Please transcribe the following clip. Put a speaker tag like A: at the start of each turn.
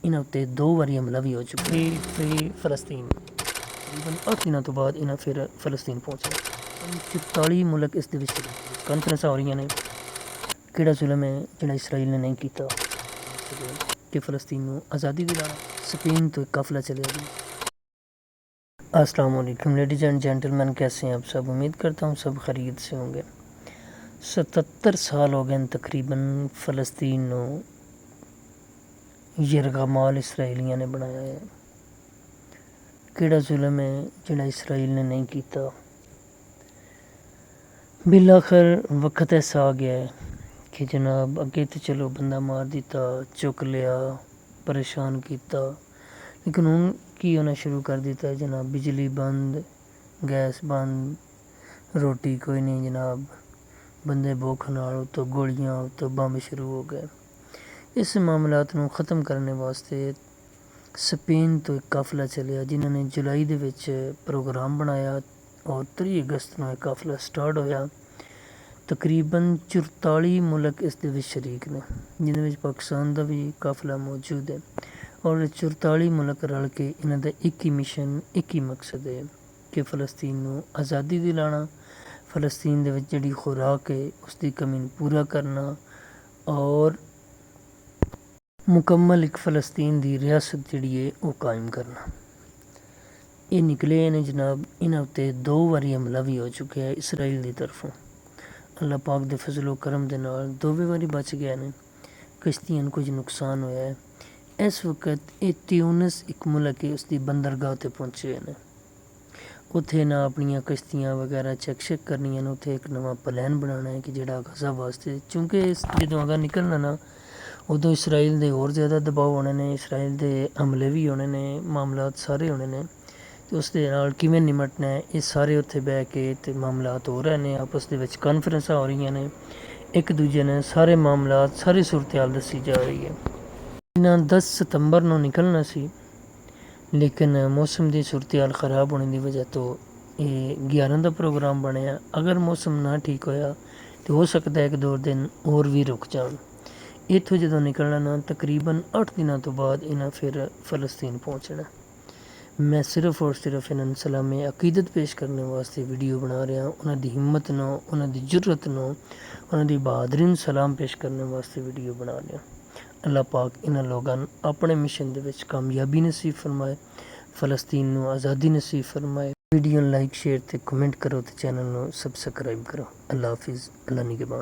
A: इन्हां उत्ते 2 वारी हमला भी हो चुका है। फ्री फ़लस्तीन तकरीबन 8 दिनों तो बाद इन्हां फिर फ़लस्तीन पहुँचे। 44 मुल्क इस दे विच कॉन्फ्रेंसां हो रही ने किहड़ा जुल्म है जिहड़ा इसराइल ने नहीं कीता कि फ़लस्तीन नूं आज़ादी दिलाना। स्पेन तो एक काफ़िला चलिया जी। अस्सलाम वालेकुम लेडीज़ एंड जेंटलमैन, कैसे हैं आप सब? उम्मीद करता हूँ सब खैरियत से होंगे। 77 साल हो गए तकरीबन फ़लस्तीन नूं यरगमाल इसराइलियां ने बनाया है। किहड़ा जुल्म है जिहड़ा इसराइल ने नहीं कीता। बिल आखिर वक्त ऐसा आ गया है कि जनाब अगे तो चलो बंदा मार दिता, चुक लिया, परेशान किया, लेकिन हुण की होना शुरू कर दिता है जनाब। बिजली बंद, गैस बंद, रोटी कोई नहीं जनाब। बंदे भुख नाल तो गोलियां तो बंब शुरू हो गए। इस मामलात नूं ख़त्म करने वास्ते स्पेन तो एक काफ़िला चलिया जिन्होंने जुलाई दे विच प्रोग्राम बनाया और 3 अगस्त नूं एक काफ़िला स्टार्ट होया। तकरीबन 44 मुल्क इस दे विच शरीक ने, जिन्हां विच पाकिस्तान दा भी काफ़िला मौजूद है। और 44 मुल्क रल के इन्हां दा एक ही मिशन, एक ही मकसद है कि फ़लस्तीन नूं आज़ादी दिलाना, फ़लस्तीन दे विच जिहड़ी खुराक है उसकी कमी पूरा करना और मुकम्मल एक फ़लस्तीन दी रियासत जिहड़ी है वो कायम करना। ये निकले ने जनाब। इन्हां उत्ते 2 वारी हमला भी हो चुका है इसराइल की तरफों। अल्लाह पाक दे फजलो करम दे नाल 2 वारी बच गए ने। किश्तियां कुछ नुकसान होया है। इस वक्त ये ट्यूनिस एक मुल्क है, उसकी बंदरगाह ते पहुँचे ने। उत्थे ना अपनियां किश्तियां वगैरह चेक करनियां ने। उत्थे एक नवा प्लान बनाना है कि जेह्ड़ा गज़ा वास्ते, चूँकि जदों अगर निकलना ना उदों इसराइल दे होर ज़्यादा दबाव होने ने, इसराइल दे हमले भी होने ने, मामलात सारे होने ने। ते उस दे नाल किवें निमटना है ये सारे उत्थे बह के ते मामलात हो रहे ने। आपस दे विच कॉन्फ्रेंसां हो रही ने, एक दूजे ने सारे मामलात सारी सूरत हाल दसी जा रही है। इन्हां 10 सितंबर नूं निकलना सी, लेकिन मौसम की सूरत हाल ख़राब होने की वजह तो ये 11 का प्रोग्राम बनया। अगर मौसम ना ठीक होया तो हो सकता है 1-2 दिन और भी रुक जान। इत्थों जो निकलना ना तकरीबन 8 दिनों तो बाद इन्हें फिर फ़लस्तीन पहुँचना। मैं सिर्फ और सिर्फ इन्होंने सलाम अकीदत पेश करने वास्ते वीडियो बना रहा। उन्होंने हिम्मत नो, उन्होंने जुर्रत नो, उन्होंने बहादरी नूं सलाम पेश करने वास्ते वीडियो बना रहा। अल्लाह पाक इन्हां लोगों अपने मिशन दे विच कामयाबी नसीब फरमाए, फ़लस्तीन नूं आज़ादी नसीब फरमाए। वीडियो लाइक शेयर ते कमेंट करो तो चैनल नूं सबसक्राइब करो। अल्लाह हाफिज़, अल्लाह निगहबान।